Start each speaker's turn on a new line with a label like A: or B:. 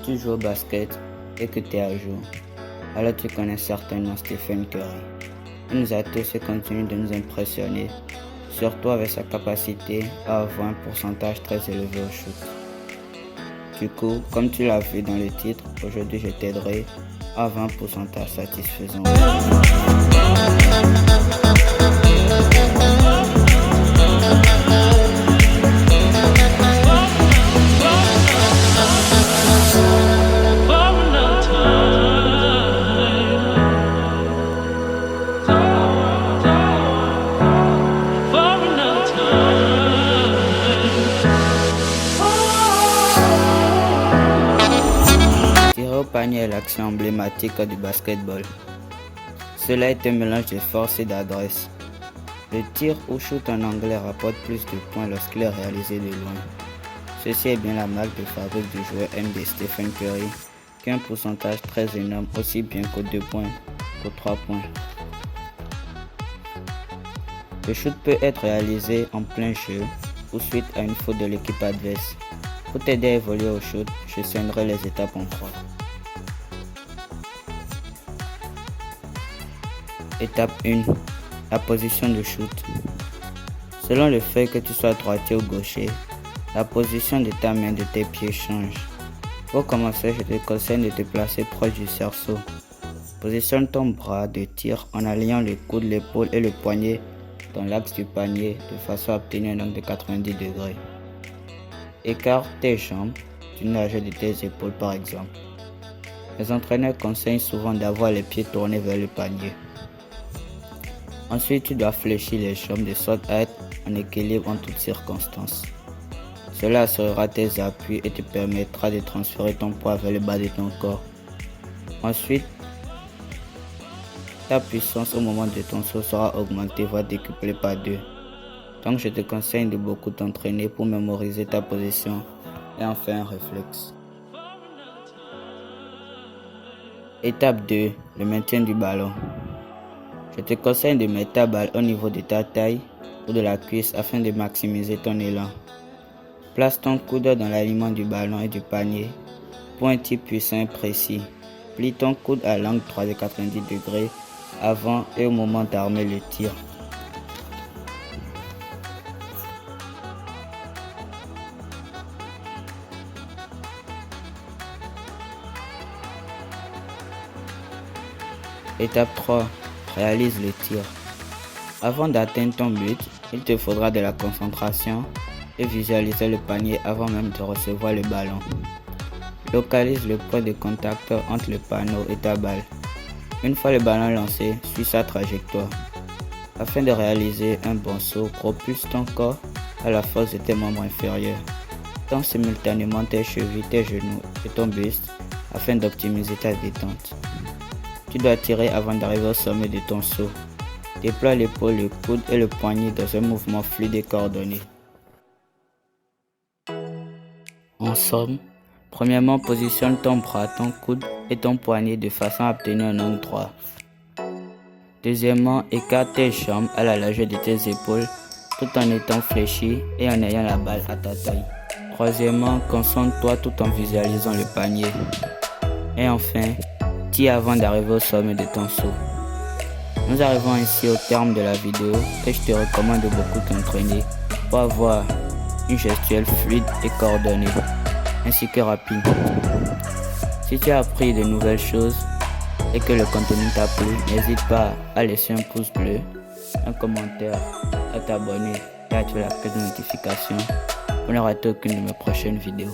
A: tu joues au basket et que tu es à jour, alors tu connais certainement Stephen Curry. Il nous a tous et continue de nous impressionner, surtout avec sa capacité à avoir un pourcentage très élevé au shoot. Du coup, comme tu l'as vu dans le titre, aujourd'hui je t'aiderai à avoir un pourcentage satisfaisant. Tirer au panier est l'action emblématique du basketball. Cela est un mélange de force et d'adresse. Le tir ou shoot en anglais rapporte plus de points lorsqu'il est réalisé de loin. Ceci est bien la marque de fabrique du joueur MD Stephen Curry, qui a un pourcentage très énorme aussi bien qu'aux 2 points qu'aux 3 points. Le shoot peut être réalisé en plein jeu ou suite à une faute de l'équipe adverse. Pour t'aider à évoluer au shoot, je scinderai les étapes en 3. Étape 1. La position de shoot. Selon le fait que tu sois droitier ou gaucher, la position de ta main et de tes pieds change. Pour commencer, je te conseille de te placer proche du cerceau. Positionne ton bras de tir en alignant le coude, l'épaule et le poignet dans l'axe du panier de façon à obtenir un angle de 90 degrés. Écarte tes jambes d'une largeur de tes épaules par exemple. Les entraîneurs conseillent souvent d'avoir les pieds tournés vers le panier. Ensuite, tu dois fléchir les jambes de sorte à être en équilibre en toutes circonstances. Cela assurera tes appuis et te permettra de transférer ton poids vers le bas de ton corps. Ensuite, ta puissance au moment de ton saut sera augmentée, voire décuplée par 2. Donc je te conseille de beaucoup t'entraîner pour mémoriser ta position et en faire un réflexe. Étape 2. Le maintien du ballon. Je te conseille de mettre ta balle au niveau de ta taille ou de la cuisse afin de maximiser ton élan. Place ton coude dans l'alignement du ballon et du panier pour un tir puissant et précis. Plie ton coude à l'angle 3 de 90 degrés avant et au moment d'armer le tir. Étape 3. Réalise le tir. Avant d'atteindre ton but, il te faudra de la concentration et visualiser le panier avant même de recevoir le ballon. Localise le point de contact entre le panneau et ta balle. Une fois le ballon lancé, suis sa trajectoire. Afin de réaliser un bon saut, propulse ton corps à la force de tes membres inférieurs. Tends simultanément tes chevilles, tes genoux et ton buste afin d'optimiser ta détente. Tu dois tirer avant d'arriver au sommet de ton saut. Déploie l'épaule, le coude et le poignet dans un mouvement fluide et coordonné. En somme, premièrement, positionne ton bras, ton coude et ton poignet de façon à obtenir un angle droit. Deuxièmement, écarte tes jambes à la largeur de tes épaules tout en étant fléchi et en ayant la balle à ta taille. Troisièmement, concentre-toi tout en visualisant le panier. Et enfin, tire avant d'arriver au sommet de ton saut. Nous arrivons ainsi au terme de la vidéo et je te recommande de beaucoup t'entraîner pour avoir une gestuelle fluide et coordonnée, ainsi que rapide. Si tu as appris de nouvelles choses et que le contenu t'a plu, n'hésite pas à laisser un pouce bleu, un commentaire, à t'abonner et à activer la cloche de notification pour ne rater aucune de mes prochaines vidéos.